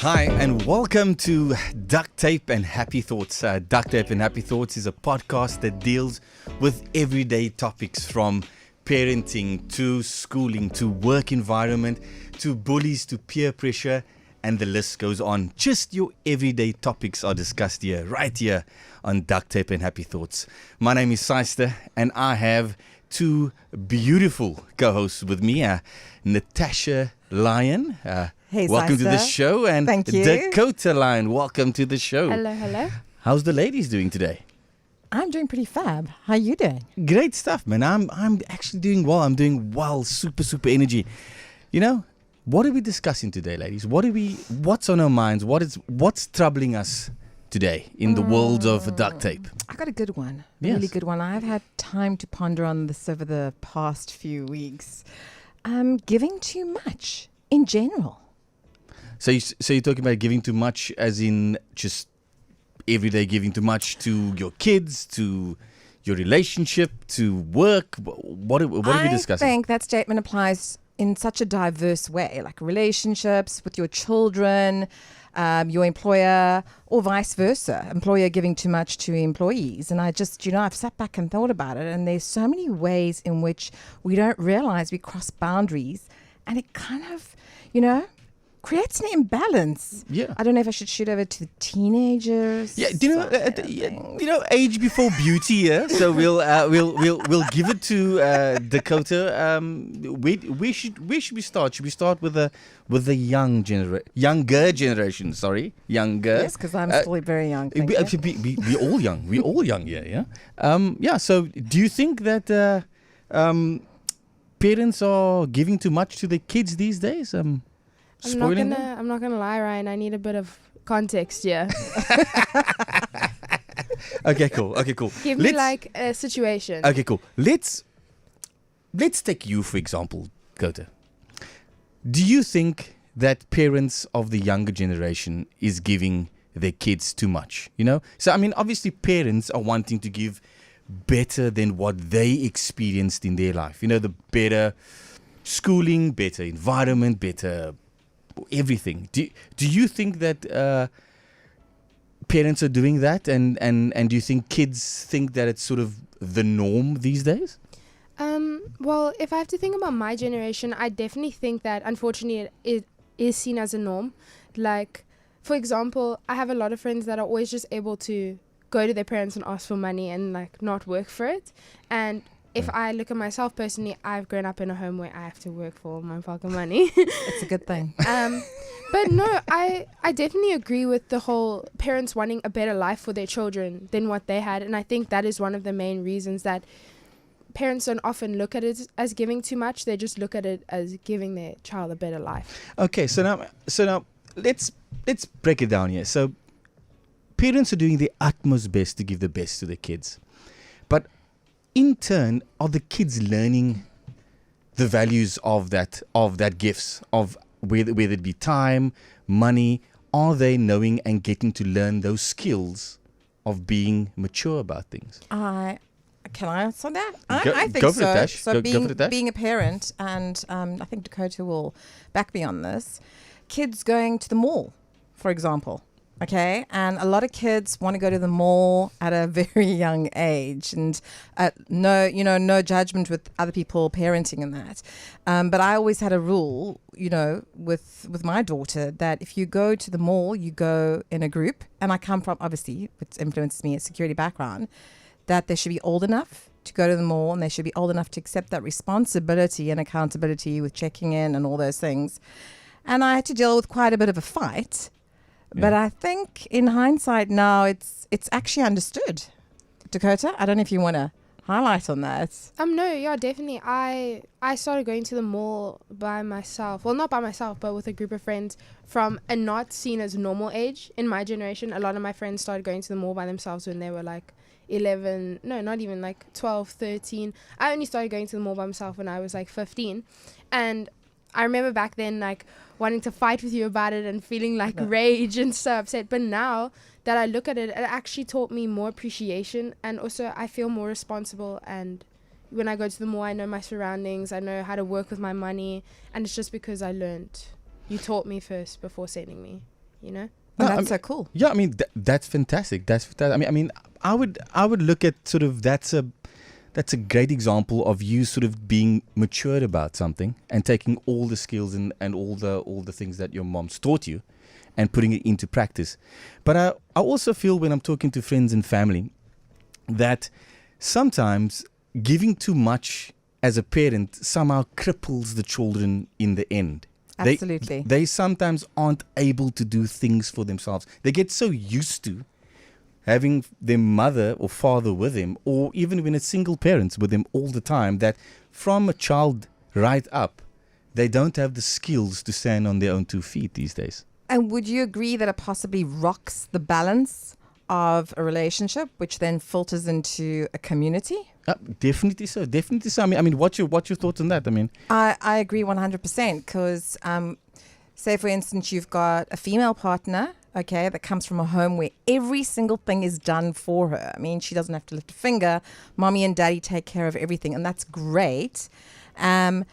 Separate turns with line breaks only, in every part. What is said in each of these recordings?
Hi, and welcome to Duct Tape and Happy Thoughts. Duct Tape and Happy Thoughts is a podcast that deals with everyday topics from parenting to schooling to work environment to bullies to peer pressure, and the list goes on. Just your everyday topics are discussed here, right here on Duct Tape and Happy Thoughts. My name is Cyster, and I have two beautiful co-hosts with me, Natasha Lyon.
Hey,
welcome
Cyster.
to the show, and
Thank you.
Dakota Lyon. Welcome to the show.
Hello, hello.
How's the ladies doing today?
I'm doing pretty fab. How you doing?
Great stuff, man. I'm actually doing well. I'm doing well. Super energy. You know, what are we discussing today, ladies? What's on our minds? What's troubling us today in the world of duct tape?
I got a good one.
Yes.
A really good one. I've had time to ponder on this over the past few weeks. Giving too much in general.
So you're talking about giving too much, as in just everyday giving too much to your kids, to your relationship, to work. What are we discussing?
I think that statement applies in such a diverse way, like relationships with your children, your employer, or vice versa. Employer giving too much to employees. And I just, I've sat back and thought about it, and there's so many ways in which we don't realize we cross boundaries, and it kind of, creates an imbalance.
Yeah.
I don't know if I should shoot over to the teenagers.
Yeah, age before beauty. Yeah. So we'll give it to Dakota. Where should we start? Should we start with the younger generation? Sorry, younger.
Yes, because I'm still very young.
We all young. We all young. Yeah. So do you think that parents are giving too much to their kids these days?
I'm not gonna lie, Ryan. I need a bit of context here.
Okay, cool.
Give me like a situation.
Okay, cool. Let's take you for example, Dakota. Do you think that parents of the younger generation is giving their kids too much? So I mean, obviously, parents are wanting to give better than what they experienced in their life. The better schooling, better environment, better everything. Do you think that parents are doing that, and do you think kids think that it's sort of the norm these days?
Well, if I have to think about my generation, I definitely think that unfortunately it is seen as a norm. Like, for example, I have a lot of friends that are always just able to go to their parents and ask for money and like not work for it. And if I look at myself personally, I've grown up in a home where I have to work for my fucking money.
It's a good thing.
But no, I definitely agree with the whole parents wanting a better life for their children than what they had. And I think that is one of the main reasons that parents don't often look at it as giving too much. They just look at it as giving their child a better life.
Okay, so now let's break it down here. So parents are doing their utmost best to give the best to their kids. But in turn, are the kids learning the values of that gifts, of whether it be time, money? Are they knowing and getting to learn those skills of being mature about things?
Can I answer that?
Go-
I think
go for
so.
it, Tash.
So
Go for it, Tash.
being a parent, and I think Dakota will back me on this. Kids going to the mall, for example. Okay, and a lot of kids want to go to the mall at a very young age, and no judgment with other people parenting and that. But I always had a rule, with my daughter, that if you go to the mall, you go in a group. And I come from, obviously, which influences me, a security background, that they should be old enough to go to the mall, and they should be old enough to accept that responsibility and accountability with checking in and all those things. And I had to deal with quite a bit of a fight. Yeah. But I think in hindsight now, it's actually understood. Dakota, I don't know if you want to highlight on that.
No, yeah, definitely. I started going to the mall by myself. Well, not by myself, but with a group of friends from a not seen as normal age. In my generation, a lot of my friends started going to the mall by themselves when they were like 11, no, not even like 12, 13. I only started going to the mall by myself when I was like 15. And I remember back then like wanting to fight with you about it and feeling like rage and so upset. But now that I look at it, it actually taught me more appreciation, and also I feel more responsible and when I go to the mall, I know my surroundings, I know how to work with my money, and it's just because I learned. You taught me first before sending me, you know?
And
No,
that's so cool.
Yeah, I mean that's fantastic. That's fantastic. I would look at sort of that's a great example of you sort of being mature about something and taking all the skills and all the things that your mom's taught you and putting it into practice. But I also feel when I'm talking to friends and family that sometimes giving too much as a parent somehow cripples the children in the end.
Absolutely.
They sometimes aren't able to do things for themselves. They get so used to having their mother or father with them, or even when it's single parents with them all the time, that from a child right up, they don't have the skills to stand on their own 2 feet these days.
And would you agree that it possibly rocks the balance of a relationship, which then filters into a community?
Definitely so. Definitely so. I mean, what's your thoughts on that? I mean,
I agree 100% because, say, for instance, you've got a female partner, okay, that comes from a home where every single thing is done for her. I mean, she doesn't have to lift a finger. Mommy and daddy take care of everything, and that's great. And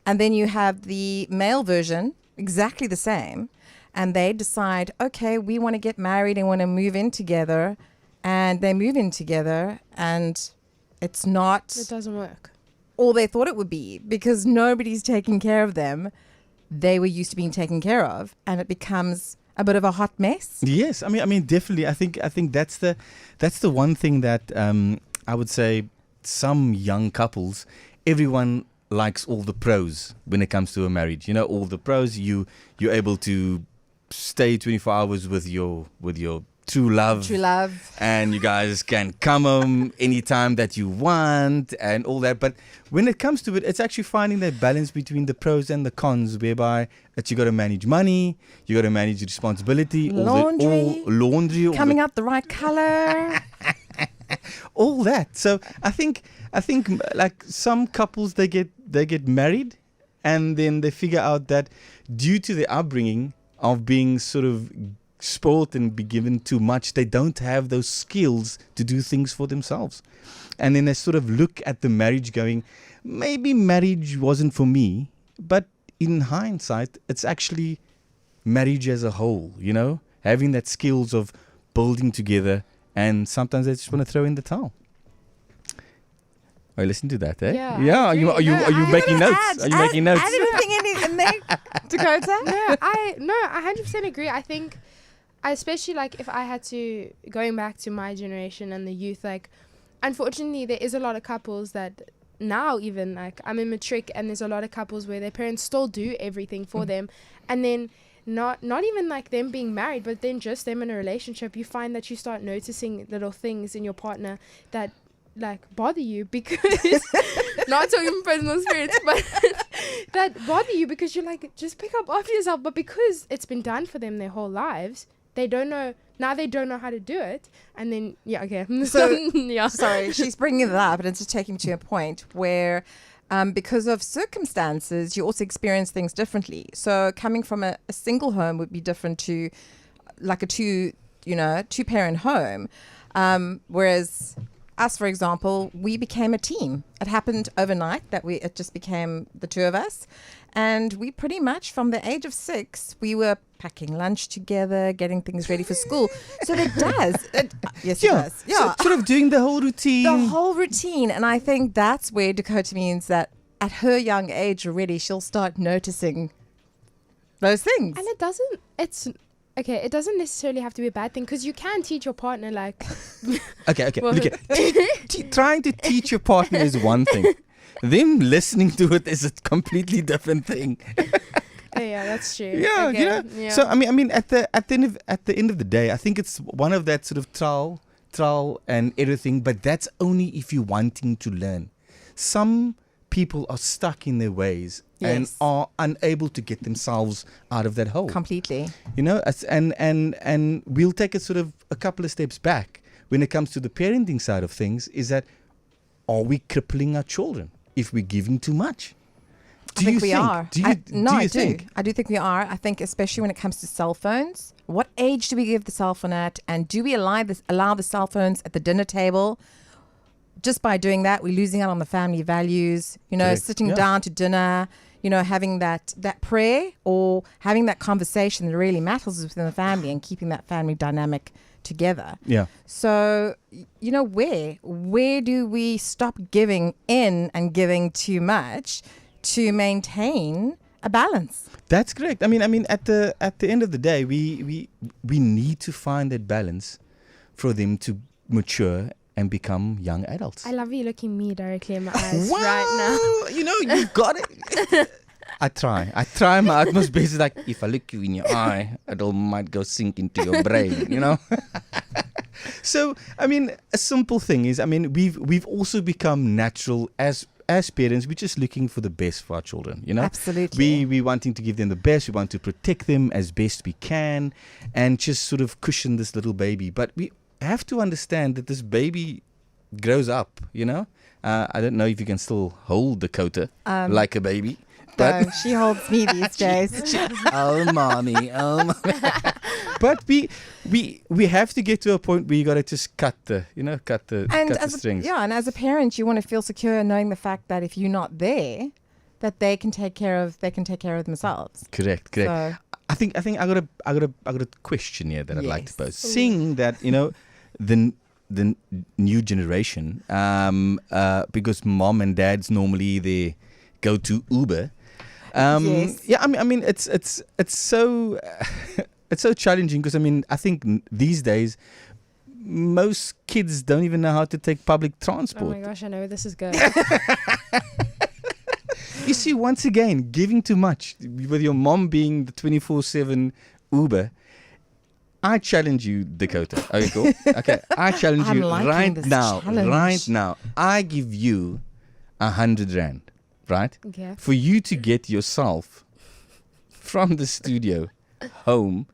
then you have the male version, exactly the same, and they decide, okay, we want to get married and want to move in together, and they move in together, and it's not
It doesn't work.
all they thought it would be because nobody's taking care of them. They were used to being taken care of, and it becomes a bit of a hot mess.
yes. I mean, definitely. I think that's the one thing that I would say some young couples, everyone likes all the pros when it comes to a marriage. You know, all the pros. You're able to stay 24 hours with your true love, and you guys can come home anytime that you want and all that. But when it comes to it, it's actually finding that balance between the pros and the cons, whereby that you got to manage money, you got to manage responsibility, laundry,
Coming up the right color.
all that. So I think like some couples they get married, and then they figure out that due to their upbringing of being sort of spoiled and be given too much, they don't have those skills to do things for themselves. And then they sort of look at the marriage going, maybe marriage wasn't for me. But in hindsight, it's actually marriage as a whole, you know, having that skills of building together, and sometimes they just want to throw in the towel. Oh, listen to that, eh?
Yeah,
Are you making notes? Are you making notes?
Add anything in there, Dakota?
No, I 100% agree. I think, especially like if I had to, going back to my generation and the youth, like unfortunately there is a lot of couples that now, even like I'm in matric, and there's a lot of couples where their parents still do everything for them, and then not even like them being married, but then just them in a relationship, you find that you start noticing little things in your partner that like bother you because not talking from personal experience, but that bother you because you're like, just pick up after yourself. But because it's been done for them their whole lives, they don't know how to do it. And then so
sorry, she's bringing it up, and it's just taking me to a point where because of circumstances you also experience things differently. So coming from a single home would be different to like a two parent home, whereas us, for example, we became a team. It happened overnight that it just became the two of us. And we pretty much, from the age of 6, we were packing lunch together, getting things ready for school. So it does. Yes, it does. Yeah.
So, sort of doing the whole routine.
The whole routine. And I think that's where Dakota means that at her young age already, she'll start noticing those things.
And it doesn't necessarily have to be a bad thing, because you can teach your partner like...
Okay. Trying to teach your partner is one thing. Them listening to it is a completely different thing.
Yeah, that's true.
Yeah,
okay.
you know.
Yeah.
So I mean, at the end of the day, I think it's one of that sort of trial and everything. But that's only if you're wanting to learn. Some people are stuck in their ways and are unable to get themselves out of that hole.
Completely.
You know, and we'll take it sort of a couple of steps back when it comes to the parenting side of things. Is that, are we crippling our children if we're giving too much?
I think we are.
I
do think we are. I think especially when it comes to cell phones. What age do we give the cell phone at? And do we allow the cell phones at the dinner table? just by doing that, we're losing out on the family values,
Correct.
sitting
Yeah.
down to dinner, having that prayer or having that conversation that really matters within the family and keeping that family dynamic together.
Yeah.
So, where do we stop giving in and giving too much to maintain a balance?
That's correct. I mean, at the end of the day, we need to find that balance for them to mature and become young adults.
I love you looking me directly in my eyes
Wow,
right
you've got it. I try my utmost best. It's like, if I look you in your eye, it all might go sink into your brain, So, I mean, a simple thing is, I mean, we've also become natural as parents. We're just looking for the best for our children,
Absolutely.
We wanting to give them the best. We want to protect them as best we can and just sort of cushion this little baby. But we have to understand that this baby grows up, I don't know if you can still hold Dakota like a baby.
So she holds me these days.
Oh, mommy. But we have to get to a point where you got to just cut the strings.
And as a parent, you want to feel secure knowing the fact that if you're not there, that they can take care of themselves.
Correct.
So,
I think I got a question here that I'd like to pose.
Ooh.
Seeing that the new generation, because mom and dad's normally they go to Uber.
Yes.
Yeah, I mean it's so it's so challenging because I think these days most kids don't even know how to take public
Oh
transport.
my gosh, I know where this is going.
You see, once again, giving too much with your mom being the 24/7 Uber. I challenge you, Dakota. Okay, cool. Okay, I challenge
I'm
you
liking
right
this
now.
challenge.
Right now, I give you 100 rand, right,
Okay.
for you to get yourself from the studio home,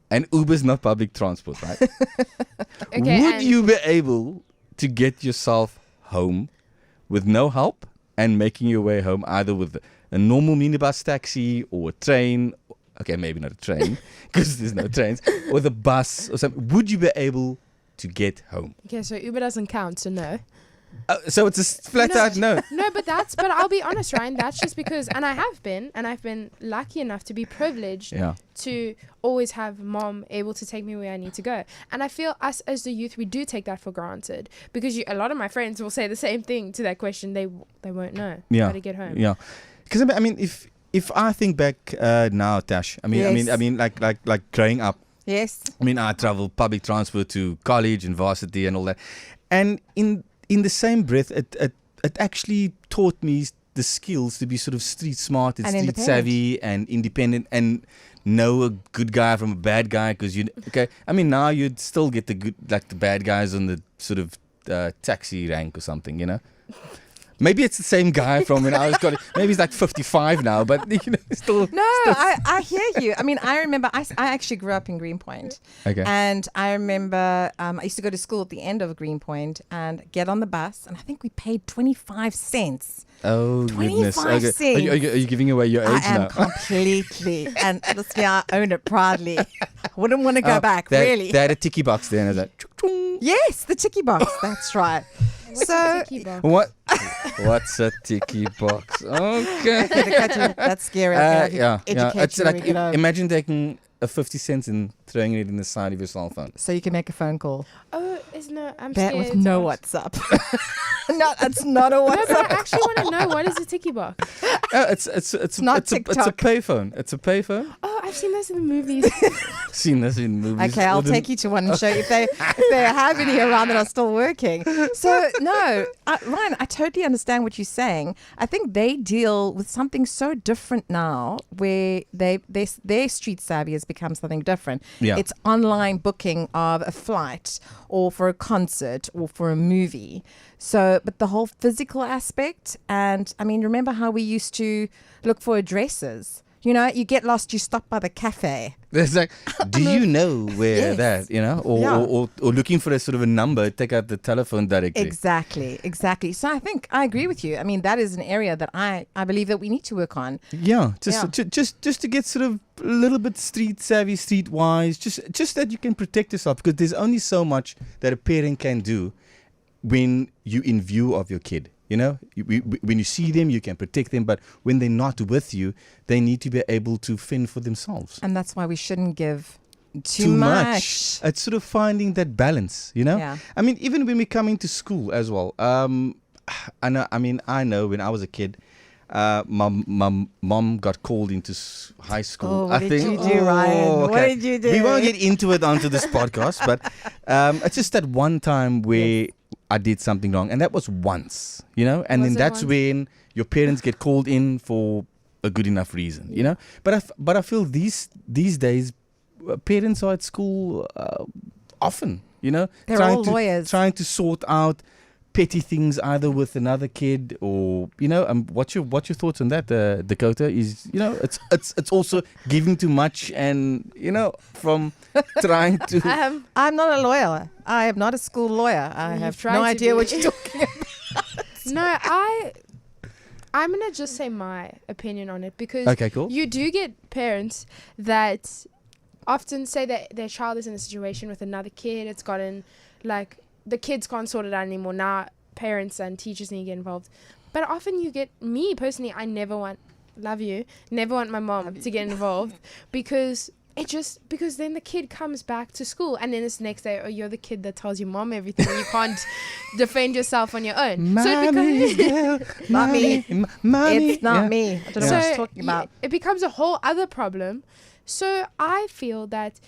and Uber's not public transport, right?
Okay,
Would
and-
you be able to get yourself home with no help and making your way home either with a normal minibus taxi or a train? Okay, maybe not a train because there's no trains, or the bus or something. Would you be able to get home?
Okay, so Uber doesn't count, so no.
So it's a flat out no.
No, but I'll be honest, Ryan, that's just because, and I've been lucky enough to be privileged
Yeah.
to always have mom able to take me where I need to go. And I feel us as the youth, we do take that for granted because a lot of my friends will say the same thing to that question. They won't know how to get home.
Yeah. Because I mean, if I think back now, Tash, I mean, like growing up.
Yes.
I mean, I traveled public transport to college and varsity and all that, and in the same breath, it actually taught me the skills to be sort of street smart and street
independent.
savvy and independent and know a good guy from a bad guy because I mean, now you'd still get the good, like the bad guys on the sort of taxi rank or something, Maybe it's the same guy from when I was college. Maybe he's like 55 now, but still.
No, I hear you. I mean, I remember I actually grew up in Greenpoint.
Okay.
And I remember I used to go to school at the end of Greenpoint and get on the bus, and I think we paid 25 cents.
Oh, goodness.
25
Okay.
cents.
Are you giving away your age
I am
now?
completely, and honestly, I own it proudly. I wouldn't want to go back, really.
They had a ticky box there, and I was like, chung.
Yes, the ticky box. That's right. So,
What? What's a ticky box? Okay.
that's scary.
Yeah.
Educate
It's
you when
like,
we get home.
imagine taking a 50 cents and throwing it in the side of your cell phone.
So you can make a phone call.
Oh, I'm
That
scared.
with no
to ask.
WhatsApp. No, it's not a
No, but
WhatsApp.
I actually want to know, what is a ticky box?
It's
not
it's a
TikTok.
payphone. It's a payphone.
Oh, I've seen those in the movies.
Seen this in movies.
Okay, I'll take you to one and show you if they have any around that are still working. So no, Ryan, I totally understand what you're saying. I think they deal with something so different now, where their street savvy has become something different.
Yeah.
It's online booking of a flight or for a concert or for a movie. So, but the whole physical aspect, and I mean, remember how we used to look for addresses? You get lost, you stop by the cafe.
There's like, do you know where
Yes.
that, or,
Yeah.
or looking for a sort of a number, take out the telephone directly.
Exactly. So I think I agree with you. I mean, that is an area that I believe that we need to work on.
Yeah, just to get sort of a little bit street savvy, streetwise, just that you can protect yourself, because there's only so much that a parent can do when you in view of your kid. You know, when you see them, you can protect them. But when they're not with you, they need to be able to fend for themselves.
And that's why we shouldn't give too much.
It's sort of finding that balance, you know?
Yeah.
I mean, even when we come into school as well. I know when I was a kid, my mom got called into high school.
Oh, what
I
did
think.
you do, Ryan?
Oh,
What did you do?
We won't get into it onto this podcast, but it's just that one time where I did something wrong, and that was once, you know, and
Was
then
it
that's
once?
when your parents get called in for a good enough reason, you know. But I feel these days, parents are at school often, you know,
They're all lawyers.
trying to sort out petty things either with another kid or, you know. What's your thoughts on that, Dakota? Is, you know, it's also giving too much, and, you know, from trying to.
I'm not a lawyer. I am not a school lawyer. I
You've
have
tried
no
to
idea
be.
what you're talking about.
No, I'm gonna just say my opinion on it, because
Okay, cool.
you do get parents that often say that their child is in a situation with another kid. It's gotten, like, the kids can't sort it out anymore. Now parents and teachers need to get involved. But often you get, me personally, I never want my mom to get involved, because then the kid comes back to school, and then it's the next day, oh, you're the kid that tells your mom everything, and you can't defend yourself on your own.
Mommy's girl,
Not me.
mommy.
It's not
Yeah.
me. I don't know what you're talking about.
It becomes a whole other problem. So I feel that,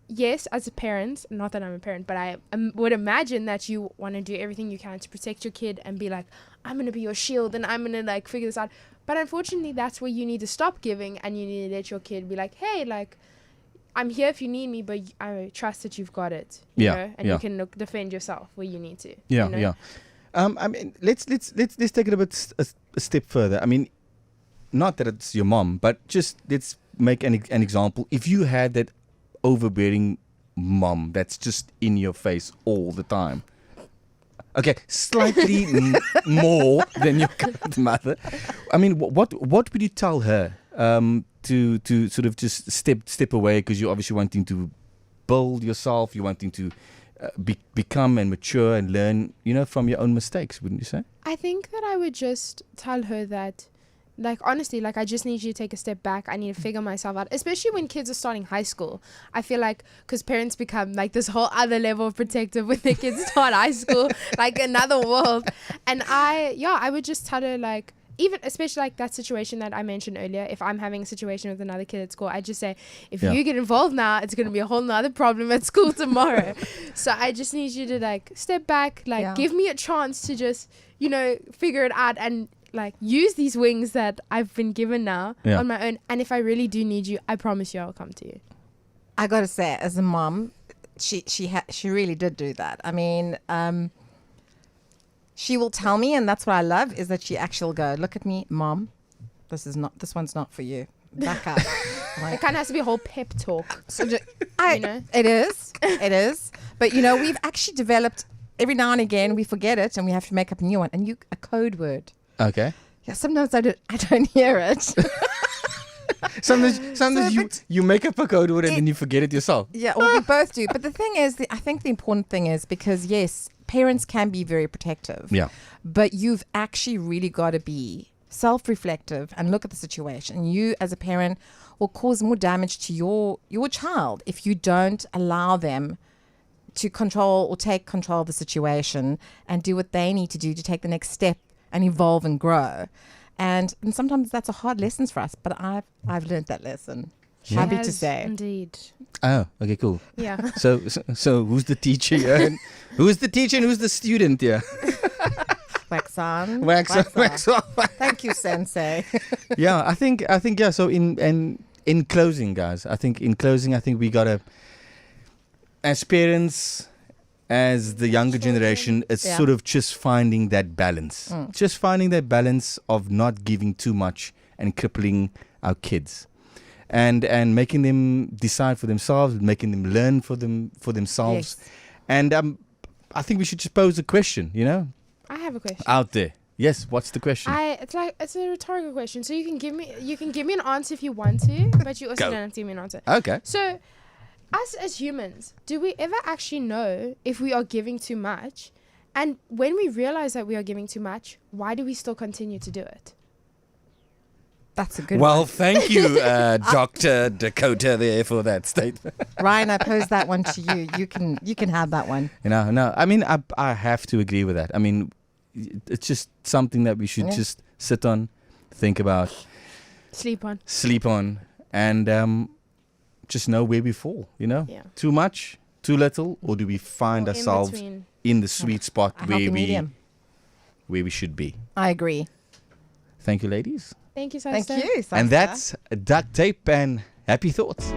yes, as a parent, not that I'm a parent, but I would imagine that you want to do everything you can to protect your kid and be like, I'm going to be your shield and I'm going to, like, figure this out. But unfortunately, that's where you need to stop giving, and you need to let your kid be like, hey, like, I'm here if you need me, but I trust that you've got it. You know? And you can defend yourself where you need to.
Yeah,
you know?
yeah. I mean, let's take it a step further. I mean, not that it's your mom, but just let's make an example. If you had that overbearing mom that's just in your face all the time. Okay, slightly more than your current mother. I mean, what would you tell her to sort of just step away, because you're obviously wanting to build yourself, you're wanting to become and mature and learn, you know, from your own mistakes, wouldn't you say?
I think that I would just tell her that, like, honestly, like, I just need you to take a step back. I need to figure myself out, especially when kids are starting high school. I feel like, because parents become like this whole other level of protective when their kids start high school, like another world. And I would just tell her, like, even especially like that situation that I mentioned earlier, if I'm having a situation with another kid at school, I just say, if you get involved now, it's going to be a whole nother problem at school tomorrow. So I just need you to, like, step back, like, give me a chance to just, you know, figure it out and, like, use these wings that I've been given now on my own. And if I really do need you, I promise you I'll come to you.
I got to say, as a mom, she really did do that. I mean, she will tell me, and that's what I love, is that she actually will go, look at me, Mom, this one's not for you. Back up. Like,
It kind of has to be a whole pep talk.
so
you know?
It is. But, you know, we've actually developed, every now and again, we forget it and we have to make up a new one. And a code word.
Okay.
Yeah, sometimes I don't hear it.
Sometimes you make up a code word and then you forget it yourself.
Yeah, well, we both do. But the thing is, I think the important thing is, because, yes, parents can be very protective.
Yeah.
But you've actually really got to be self-reflective and look at the situation. You, as a parent, will cause more damage to your child if you don't allow them to control or take control of the situation and do what they need to do to take the next step and evolve and grow. And sometimes that's a hard lesson for us, but I've learned that lesson. Happy to
Yes,
say.
Indeed.
Oh, okay, cool.
Yeah.
So who's the teacher here? And who's the teacher and who's the student here?
Wax on.
Wax off.
Thank you, Sensei.
Yeah, I think yeah. So in closing, guys, I think we gotta, as parents, as the younger generation, it's sort of just finding that balance. Just finding that balance of not giving too much and crippling our kids. And making them decide for themselves, making them learn for themselves.
Yes.
And I think we should just pose a question, you know,
I have a question.
out there. Yes, what's the question?
It's a rhetorical question. So you can give me an answer if you want to, but you also don't have to give me an answer.
Okay.
So, us as humans, do we ever actually know if we are giving too much? And when we realize that we are giving too much, why do we still continue to do it?
That's a good
Well, thank you, Dr. Dakota, there for that statement.
one. Ryan, I pose that one to you. You can have that one.
No. I mean, I have to agree with that. I mean, it's just something that we should just sit on, think about,
Sleep on.
and just know where we fall.
Yeah.
Too much, too little, or do we find
Or in
ourselves
between.
in the sweet spot
A healthy medium.
where we should be?
I agree.
Thank you, ladies.
Thank you,
Thank
Cyster.
you.
And
Cyster.
that's Duct Tape and Happy Thoughts.